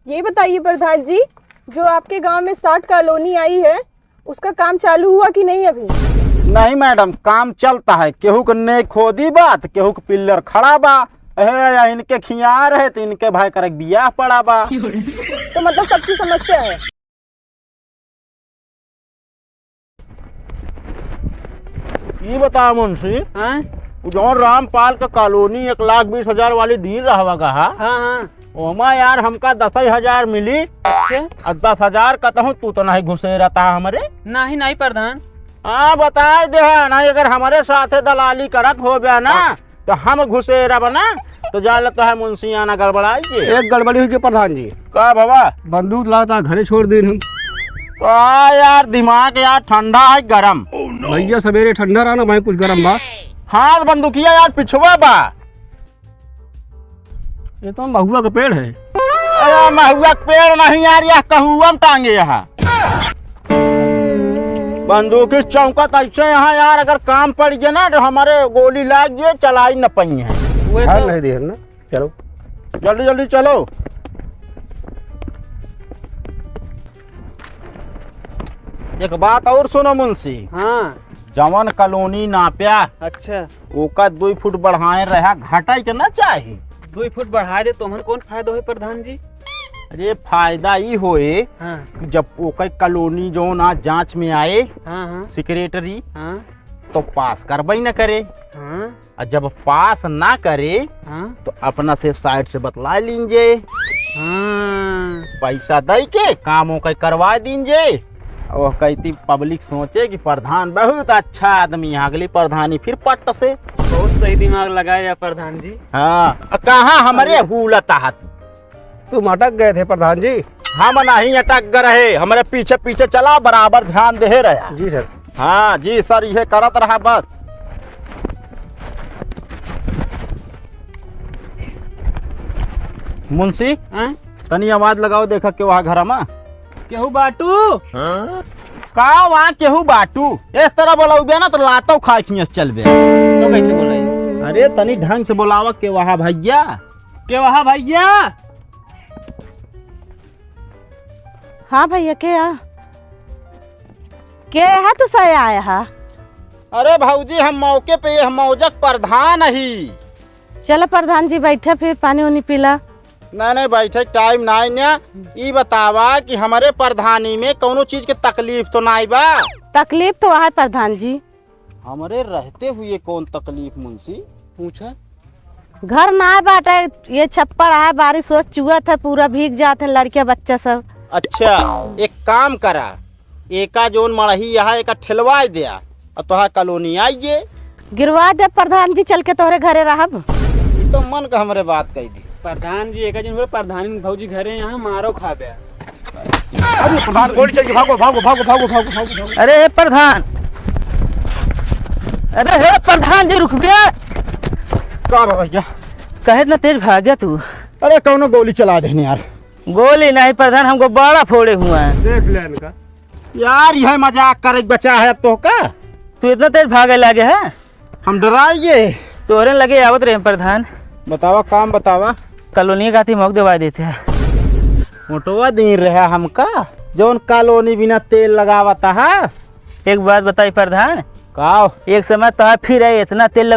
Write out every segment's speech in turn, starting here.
ये बताइए प्रधान जी, जो आपके गांव में 60 कॉलोनी आई है उसका काम चालू हुआ कि नहीं अभी? नहीं मैडम, काम चलता है। केहू के ने खोदी बात, केहू के पिल्लर खड़ा बा। इनके खियार है तो इनके भाई करे बियाह पड़ा बा। तो मतलब सबकी समस्या है। ये बता मुंशी, जो रामपाल का कॉलोनी 1,20,000 वाली दी रहा हाँ हाँ, ओमा यार हमका 10,000 मिली। और 10,000 का तू तो नहीं घुसे रहता हमारे। नहीं नहीं प्रधान। हाँ बता दे ना, अगर हमारे साथ दलाली करत हो गया ना तो हम घुसे रह ना तो जा लगता है मुंशी आना गड़बड़ाई। एक गड़बड़ी हुई प्रधान जी। का बाबा बंदूक लाता घरे छोड़ दी हम। यार दिमाग यार ठंडा है गरम। भैया सवेरे ठंडा रहा ना, भाई कुछ गरम बा। हाँ बंदूकिया यार पिछुआ बा। ये तो महुआ का पेड़ है। अरे महुआ का पेड़ नहीं यार, यह कहुआ में टांगे यहाँ बंदूक की चौकत ऐसे यहाँ यार। अगर काम पड़ गया ना तो हमारे गोली लाग गए, चलाई न पई है। नहीं दे ना, चलो जल्दी जल्दी चलो। एक बात और सुनो मुंशी। हाँ जवन कॉलोनी नाप्या अच्छा, ओका 2 फुट बढ़ाए रहा, घटाई के ना चाहिए। 2 फुट बढ़ा दे तो हमन कौन फायदा हो प्रधान जी? अरे फायदा ही होए हाँ कि जब ओकर कॉलोनी जो ना जांच में आए हाँ हाँ सेक्रेटरी हाँ तो पास करवाई न करे। हाँ और जब पास ना करे हाँ तो अपना से साइड से बतला लीजिए, हाँ पैसा दे के काम ओकर करवा दीजिए। और कहती पब्लिक सोचे कि प्रधान बहुत अच्छा आदमी है, अगली प्रधानी फिर पट्ट से। बहुत सही दिमाग लगाया प्रधान जी। हाँ कहाँ हमारे हुलता है। तुम अटक गए थे प्रधान जी। हम नहीं अटक रहे, हमारे पीछे पीछे चला, बराबर ध्यान दे रहा। जी सर। हाँ जी सर, यह करत रहा बस। मुंशी तनी आवाज लगाओ, देखा के वहाँ घर में केहू बाटू का वहाँ केहू बाटू इस तरह बोला ना तो लातो खा खियस चलबे। तो कैसे बोला? अरे तनी ढंग से बोलावा के वहाँ भैया। के वहाँ भैया? हाँ भैया क्या है तो सही आया है। अरे भाऊजी हम मौके पे हम मौजक प्रधान ही। चलो प्रधान जी बैठे, फिर पानी उनी पीला। नहीं बैठे टाइम नहीं ना। ये बतावा कि हमारे प्रधानी में कोनो चीज के तकलीफ तो नहीं बा? तकलीफ तो है प्रधान जी। हमारे रहते हुए कौन तकलीफ मुंशी? पूछा। घर ना बाटे, ये छप्पर है, बारिश हो चुआ था, पूरा भीग जाते लड़के बच्चा सब। अच्छा एक काम करा, एका जोन मड़ही यहाँ एक ठेलवा दिया और तुहार कॉलोनी आइए। गिरवा दे प्रधान जी, चल के तोहरे घरे रहब। ये तो मन का हमारे बात कही दी। प्रधान जी एक दिन हुए प्रधान भौजी घरे यहाँ मारो खा गया। अरे प्रधान गोली चल, भागो भागो भागो भागो भागो भागो। अरे प्रधान, अरे हे प्रधान जी रुक गया। का भैया कहे ना तेज भाग गया तू। अरे कौनो गोली चला देने यार। गोली नहीं प्रधान, हमको बड़ा फोड़े हुआ है। देख ले इनका यार यह मजाक करे बचा है अब तो का। तू इतना तेज भागे लगे है, हम डराइए। तोरे लगे आवत रहे प्रधान। बतावा काम बतावा। कॉलोनी का मौक दवा देते हैं। मोटवा दिन रहा हमका जौन कॉलोनी बिना तेल लगावता है। एक बात बताई प्रधान, का एक समय तो फिर इतना तेल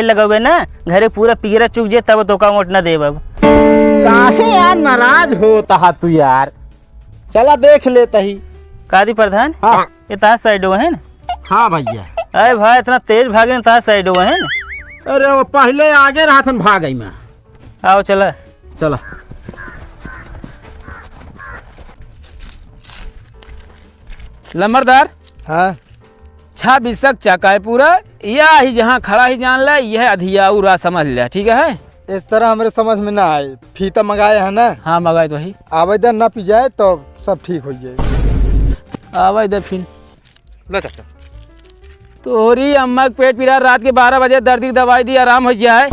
लगोबे ना घरे पूरा पीरा चुक जे तब तो का मोट न दे। अब काहे यार नाराज होता है तू यार? चला देख लेता ही। कादी प्रधान? हाँ ये तार साइड है ना? हाँ भैया। अरे भाई इतना तेज भागे तार साइड है ना? अरे वो पहले आगे रहा था भाग आई मैं। आओ चला चला लंबरदार। हाँ छा बिसक चाका पूरा या ही जहाँ खड़ा ही जान ला, यह अधियाऊरा समझ लिया, ठीक है? इस तरह हमारे समझ में ना आए। फीता मंगाए है ना? हाँ मंगाए तो ही। आवेदन ना पी जाए तो सब ठीक हो जाए। आवा इधर फिर लो चाचा। तोरी अम्मा के पेट पीरा, रात के 12 बजे दर्द की दवाई दी, आराम हो जाए।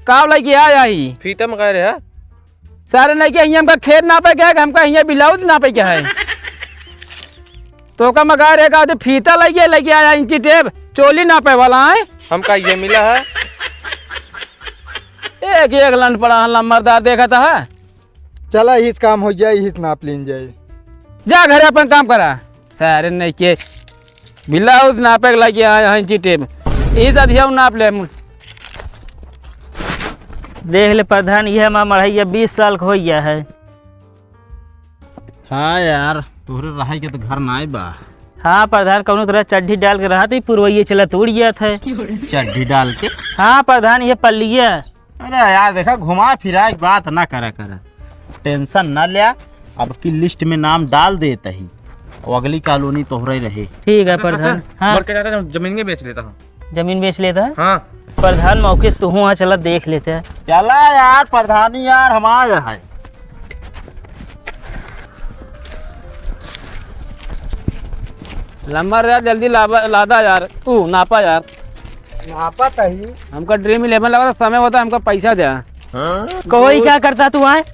का लेके आया ही फीता मंगा रहे हैं सारे नहीं के हमका खेत ना पे क्या, हमका यहाँ ब्लाउज ना पे क्या है तो का मगा रहेगा तो फीता लगे आया, इंची टेप चोली ना पे वाला है। हमका ये मिला है। एक लन पड़ा नंबरदार देखा था। चला हिस काम हो जाए, हिस नाप लीन जाए। जा घरे अपन काम करा। सारे नहीं के ब्लाउज नापे के लगे आया है इंची टेप इस अधिया नाप ले। देख ले प्रधान, यह हमारा मढ़ैया 20 साल का हो गया है। हाँ यार, तोहरे रहाई के तो घर ना बा। हाँ प्रधान, कौनो तरह चड्ढी डाल के रहा तो पुरवैया चला उड़ गया था। चड्ढी डाल के? हाँ प्रधान, ये पल्लिया। अरे यार देखा, घुमा फिरा एक बात ना करा टेंशन ना लिया। अब की लिस्ट में नाम डाल देता ही, अगली कॉलोनी तोहरे रहे। ठीक है प्रधान। हाँ जमीन में बेच लेता हूँ। जमीन बेच लेता है। हाँ प्रधान मौके से तू वहाँ चला देख लेते हैं। चला यार, प्रधानी यार हमारा है। लंबा यार, जल्दी लादा यार, तू नापा यार। नापा तही हमका ड्रीम 11 लगा समय होता है, हमका पैसा दे। कोई क्या करता तू आए?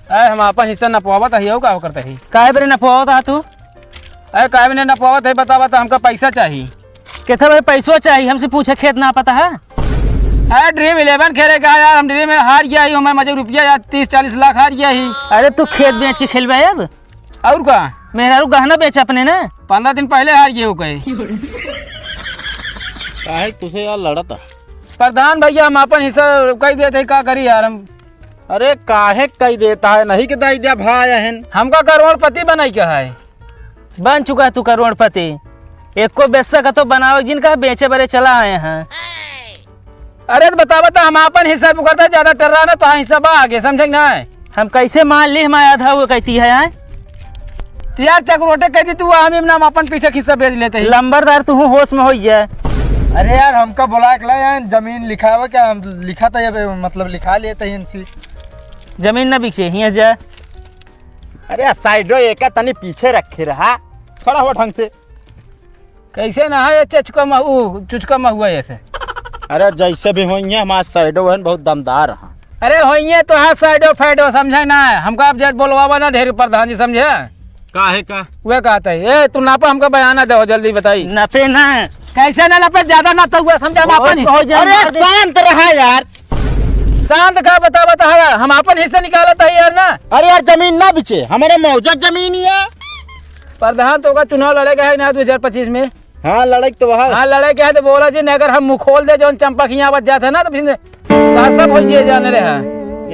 अरे हम अपन हिस्सा नपवावत है, का करता है? काहे बरे नपवावत है तू? अरे काहे में नपवावत है, बतावा तो हमका पैसा चाहिए। कितना भाई पैसों चाहिए? हमसे पूछे, खेत ना पता है? अरे ड्रीम 11 खेले का यार, हम ड्रीम में हार गया ही, मैं मुझे रुपया यार 30-40 लाख हार गया ही। अरे तू खेत बेच के खेलबे अब? और का मेरा गहना बेच अपने ना। 15 दिन पहले हार गए हो कहे। काहे तुझे यार लड़ता? प्रधान भैया, हम अपन हिस्सा कही देते का करी यार हम। अरे काहे कही देता है, नहीं के दाई दिया भाई हन। हमका करोड़पति बनाई क्या है? बन चुका है तू करोड़पति। एक को बेचा का तो बनाओ, जिनका बेचे बरे चला आए हैं। अरे तो बता हम अपन हिस्सा करता, ज्यादा टर रहा ना तो हिस्सा बा आगे, समझे ना? हम कैसे मान ली हमारा आधा वो कहती है यार? यार चक्रोटे कह दी तू, हम नाम अपन पीछे हिस्सा बेच लेते हैं। लंबरदार तू होश में हो जाए। अरे यार हमका बोला यार जमीन लिखा हुआ क्या? हम लिखा था ये, मतलब लिखा लिए थे इनसी। जमीन ना बिके, यहाँ जा। अरे साइडो एक तनी पीछे रखे रहा, खड़ा हुआ ढंग से। कैसे ना है चुचका महुआ ऐसे? अरे जैसे भी होइए, हमारा साइडो है बहुत दमदार है। अरे होइए तो है साइडो फाइडो, समझे ना? हमका अब जब बोलवावा ना ढेर प्रधान जी, समझे? काहे का? वे कहता है, ए तू नापा, हमका बयाना दो जल्दी बताई। नपे ना। कैसे ना नपे, ज्यादा ना तो हुआ, समझा? अरे शांत रहा यार। शांत का बता है, हम अपन हिस्सा निकाला था यार ना। अरे यार जमीन ना बिचे, हमारे मौजूद जमीन ही है। प्रधान तो का चुनाव लड़ेगा है ना 2025 में? हाँ लड़ाई तो वहाँ। हाँ लड़ाई क्या है तो बोला जी, अगर हम मुँह खोल दे जो चंपक यहाँ बच जाता है ना तो फिर सब हो जाने रहा।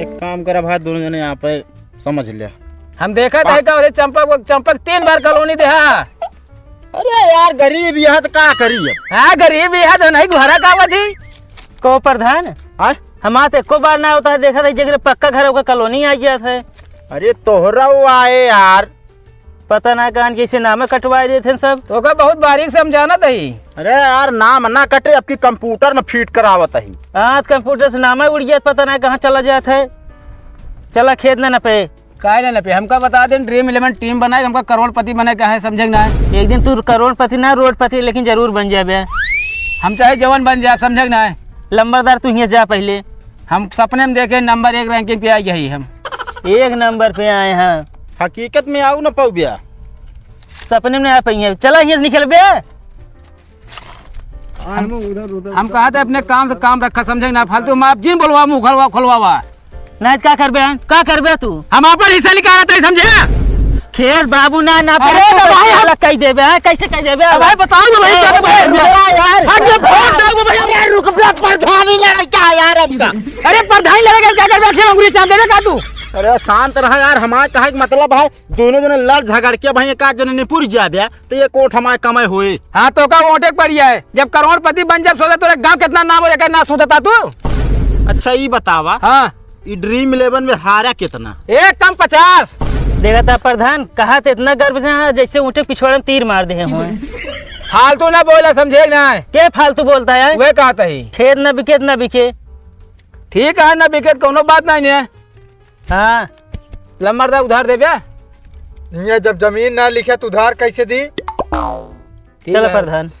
एक काम करा भाई, दोनों जने यहाँ पे समझ लिया। हम देखा था का चंपक 3 बार कॉलोनी दे। अरे यार गरीब यह तो का करी अब। हाँ गरीब यह तो नहीं घरा का थी को प्रधान। हमारे एको बार ना होता है, देखा था जगह पक्का घर होगा, कॉलोनी आ गया था। अरे तोहरा वो आए यार, पता ना कान कैसे नाम कटवा देते सब। तो का बहुत बारीक समझाना थी। अरे यार नाम ना कटे, अब की कंप्यूटर में फीट करावत ही। हाँ कंप्यूटर से नाम उड़ गया, पता ना कहाँ चला जाता है। चला खेत ना नपे। काहे ना नपे, हमका बता दें ड्रीम 11 टीम बनाए, हमका करोड़पति बने का है, समझे ना? एक दिन तू करोड़पति ना रोडपति, लेकिन जरूर बन जाए। हम चाहे जवान बन जाए, समझे ना? लंबरदार तू यहाँ जा पहले। हम सपने में देखे नंबर 1 रैंकिंग पे आ गई, हम 1 नंबर पे आए हैं। हकीकत में आऊ ना पाऊ बिया, सपने में आ पाई। चला यहाँ से निकल बे। हम कहा था अपने काम से काम रखा, समझे ना? फालतू माप जी बोलवा, मुँह खोलवा नहीं क्या करबे तू? हम अपन हिस्सा निकाला था, समझे? खेल बाबू ना अरे कह देबे, कैसे कह देबे? भाई बताओ ना भाई, क्या यार हमका। अरे प्रधान लड़ेगा क्या करबे? अंगुली चाप देबे का तू? अरे शांत रहा यार, हमारे कहे मतलब है दोनों जने लड़ झगड़ के भाई एक जने निपुर जाबे तो ये कोट हमारे कमाई हुए। हाँ तो का वोटे पड़िया है, जब करोड़पति बन जब सोचा तो गांव कितना नाम हो जाएगा, ना सोचता तू? अच्छा ये बतावा, हाँ ये ड्रीम 11 में हारा कितना? एक कम 50। देखा था प्रधान, कहा था इतना गर्व से जैसे ऊँटे पिछवाड़े में तीर मार दे हुए। फालतू ना बोला, समझे ना? क्या फालतू बोलता है? वे कहता है खेत न बिके। ठीक है ना बिके, कोनो बात नहीं है। हाँ लंबरदा उधार दे बे। ये जब जमीन ना लिखे तो उधार कैसे दी? चलो प्रधान।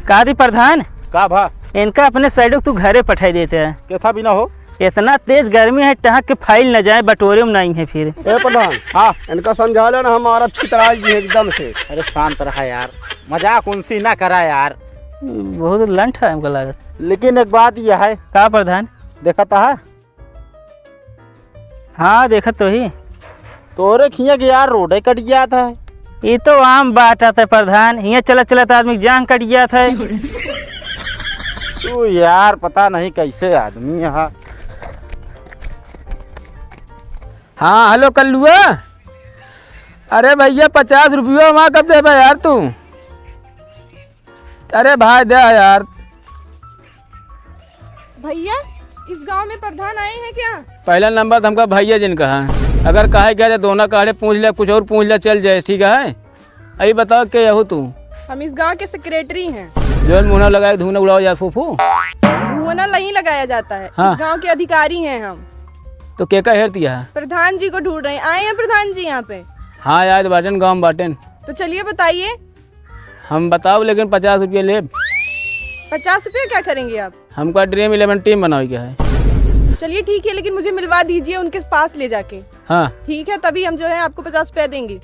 कहा प्रधान का भा इनका अपने साइड तू घरे पठाई देते हैं। कैसा भी ना हो, इतना तेज गर्मी है, टहक के फाइल न जाए, बटोरे में नहीं है फिर। ए प्रधान, हाँ इनका समझा लेना, हमारा छितरा जी एकदम से। अरे शांत रहा यार, मजाक उनसे ना करा यार। बहुत लंट है हमको लागत। लेकिन एक बात यह है, का प्रधान? देखा था हाँ देखत तो ही। तोरे खिया के यार रोडे कट गया था। ये तो आम बात आता है प्रधान, यहाँ चलत चलत आदमी की जान कट गया था। तू यार पता नहीं कैसे आदमी यहाँ। हाँ हेलो कल्लुआ, अरे भैया 50 रुपये वहाँ कब दे यार तू? अरे भाई दे यार। भैया इस गांव में प्रधान आए हैं क्या? पहला नंबर तो हमका भैया जिनका है, अगर कहे क्या दोनों काढ़े पूछ लिया, कुछ और पूछ लिया चल जाए, ठीक है? अभी बताओ क्या हो तू? हम इस गांव के सेक्रेटरी हैं। जो मुँह लगाए धुना उड़ाओ यार फूफू। धुआं नहीं लगाया जाता है। हाँ। इस गांव के अधिकारी हैं हम। तो क्या का हेर दिया है? प्रधान जी को ढूंढ रहे हैं। आए हैं प्रधान जी यहाँ पे? हाँ यार बाटन गाँव बाटन। तो चलिए बताइए। हम बताओ लेकिन 50 रुपये ले। 50 रुपये क्या करेंगे आप? हमका ड्रीम 11 टीम बनाओ क्या है? चलिए ठीक है, लेकिन मुझे मिलवा दीजिए उनके पास ले जाके। हाँ ठीक है, तभी हम जो है आपको 50 रुपया देंगे।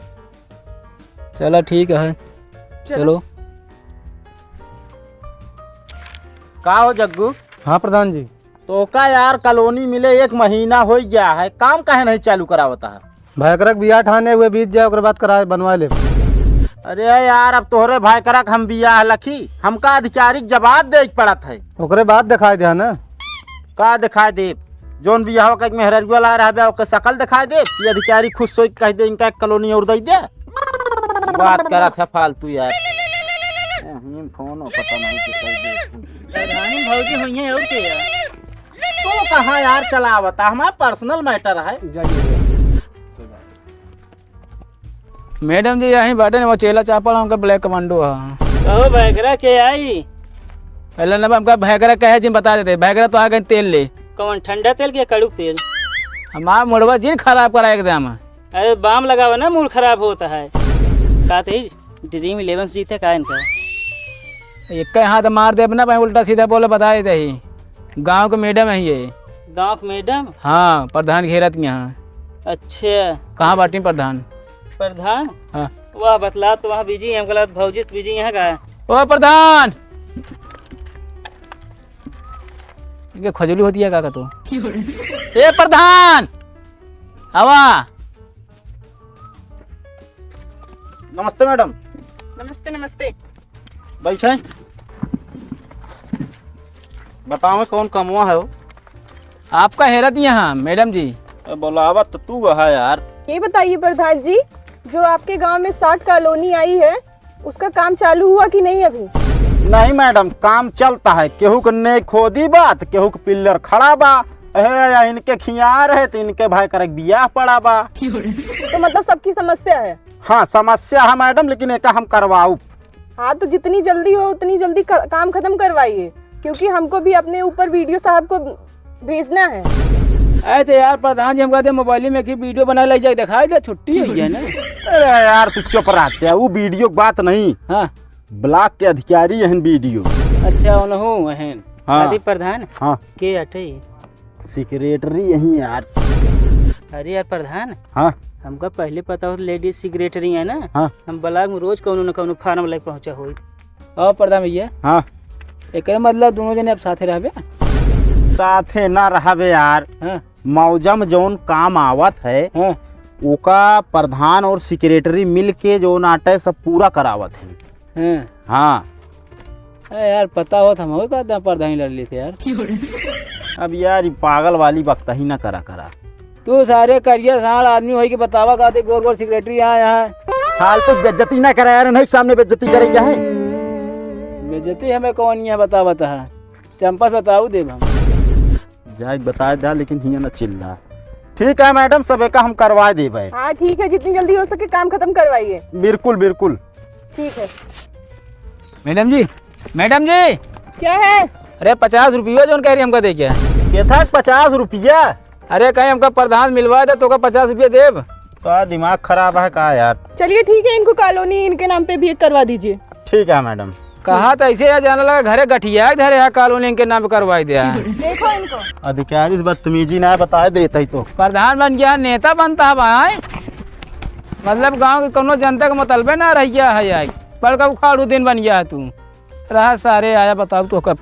चलो ठीक है, चलो। का हो जग्गू? हाँ प्रधान जी। तो का यार कॉलोनी मिले 1 महीना हो गया है, काम काहे नहीं चालू करावता है? भाईकरक बिया ठाने हुए बीत जाए ओकर बाद कराए बनवा ले। अरे यार अब तोहरे भाई करक हम बिया लखी, हमका आधिकारिक जवाब दे पड़त है। ओकरे बाद दिखाई दे ना। का दिखाई दे? जोन बिया हो के मेहररुआ ला रहा ओके शकल दिखाई दे कि अधिकारी खुद सोच कह दे इनका कॉलोनी और दे दे। बात करत है फालतू यार। फोन पता नहीं प्रधानी भौजी हुई है और क्या? तो कहाँ यार चलावता, हमारा पर्सनल मैटर है। मैडम जी यहीं बाटन वो चेला चापड़ हमका ब्लैक कमांडो है। ओ भैगरा के आई? पहला नंबर हमका भैगरा कहे जिन बता देते, भैगरा तो आ गए तेल ले। कौन ठंडा तेल के कड़ू तेल? हमारा मुड़वा जिन खराब करा एकदम। अरे बाम लगावा ना, मूड खराब होता है। कहते ही ड्रीम 11 जीते का इनका। एक हाथ मार दे अपना, उल्टा सीधा बोले बता देते ही। गांव के मैडम है ये। गांव के मैडम? हाँ प्रधान घेरत यहाँ। अच्छा कहाँ बाटी प्रधान? प्रधान? हाँ वह बतला तो वहाँ बिजी है, हमको भौजी से बिजी यहाँ का है। ओ प्रधान, ये खजूली होती है का तो? ए प्रधान हवा। नमस्ते मैडम। नमस्ते नमस्ते। बैठे बताओ कौन कमवा है वो? आपका हैरत यहाँ मैडम जी। बोलावत तो तू है यार। ये बताइए प्रधान जी, जो आपके गांव में 60 कॉलोनी आई है, उसका काम चालू हुआ कि नहीं अभी? नहीं मैडम, काम चलता है। केहू के नहीं खोदी बात, केहू के पिल्लर खड़ा बा। इनके खियार है तो इनके भाई करक बियाह पड़ा बा। तो मतलब सबकी समस्या है? हाँ समस्या है मैडम, लेकिन एक हम करवाऊ। हाँ तो जितनी जल्दी हो उतनी जल्दी काम खत्म करवाइए, क्योंकि हमको भी अपने ऊपर वीडियो साहब को भेजना है। अरे तो यार प्रधान जी हम कहते मोबाइल में की वीडियो बना ले जाए, दिखाई दे, छुट्टी हुई है ना। अरे यार तू चुप रहते है, वो वीडियो की बात नहीं। हाँ ब्लॉक के अधिकारी है वीडियो। अच्छा ओनहु एहन। हाँ। आदि प्रधान हाँ के हटे? सेक्रेटरी यही यार। अरे यार प्रधान, हाँ हमका पहले पता हो लेडीज सेक्रेटरी है ना। हाँ हम ब्लॉक में रोज कौनो न कौनो फार्म लेके पहुंचा हुई। और प्रधान भैया हाँ एक मतलब दोनों जने अब साथे रहबे? साथे ना रहबे यार। हाँ मौजम जौन काम आवत है हाँ ओका प्रधान और सेक्रेटरी मिल के जो नाटे सब पूरा करावत है। हाँ। हाँ अरे यार पता हो हम हो कहते प्रधान लड़ लेते यार। अब यार पागल वाली वक्त ही ना करा। तू सारे करियर साल आदमी हो के बतावा कहते गोर गोर सेक्रेटरी यहाँ हाल तो बेइज्जती ना करे यार, नहीं सामने बेइज्जती करेंगे है। बेइज्जती हमें कौन यहाँ बता चंपा बताऊ देव हम जाए बता दा, लेकिन हियां ना चिल्ला। ठीक है मैडम, सब का हम करवा देवे। हाँ ठीक है, जितनी जल्दी हो सके काम खत्म करवाइए। बिल्कुल बिल्कुल ठीक है। मैडम जी। मैडम जी क्या है? अरे 50 रुपया जो कह रही हमका दे क्या? था 50 रुपया? अरे कहीं हमका प्रधान मिलवा दे तो का 50 रुपया देव। तो दिमाग खराब है का यार? चलिए ठीक है, इनको कॉलोनी इनके नाम पे भी करवा दीजिए। ठीक है मैडम। कहा तो ऐसे या जाने लगा घरे गठिया धरे है कॉलोनी के नाम पे करवाई दिया है। देखो इनको। अधिकारी से बदतमीजी ना बताए देता ही तो। प्रधान बन गया नेता बनता है भाई, मतलब गांव के कोनो जनता का मतलबे ना रह गया है। बड़का उखाड़ू दिन बन गया है तू। रहा सारे आया बताओ तो कब